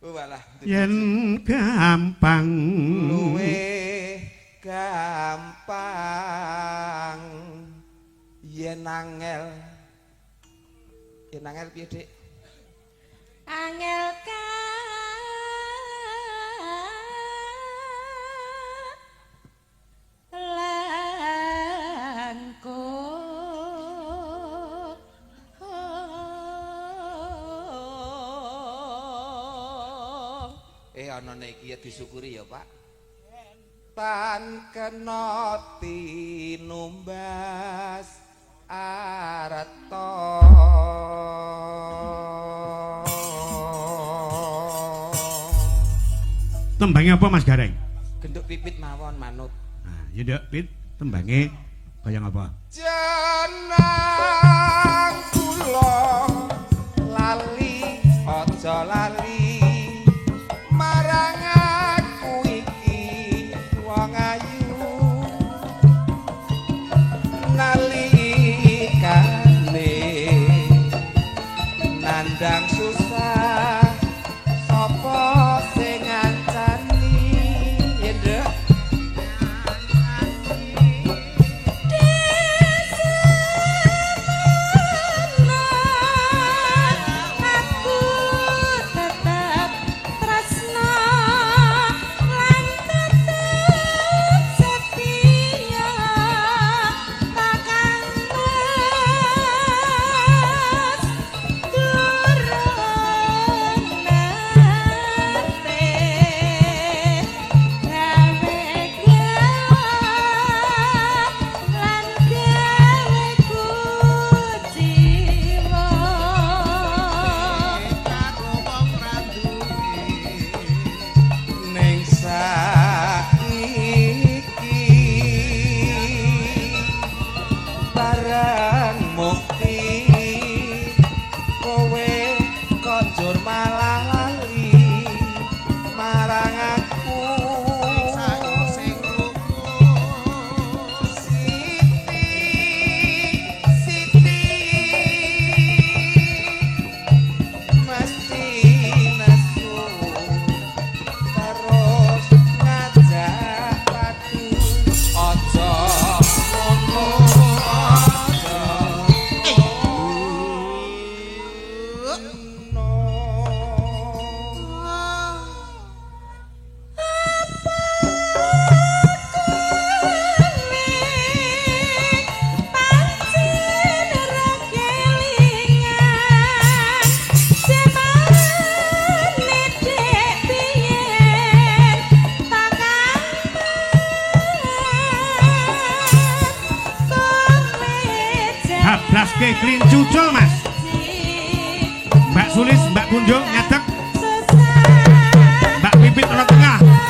Walah. Yen gampang luwe gampang yen angel piye Dik? Angel Ana iki ya disyukuri ya Pak. Tan kena tinumbas arata. Tembangnya apa Mas Gareng? Genduk pipit mawon manut. Nah, ya ndak pit tembangnya kaya apa? Jeneng kula lali aja lali marang aku iki wong ayu nalikane nandang susah sapa sing ngancani yendra Blaske klincucul Mas. Mbak Sulis, Mbak Kunjung ngadeg. Mbak Pipit ana tengah.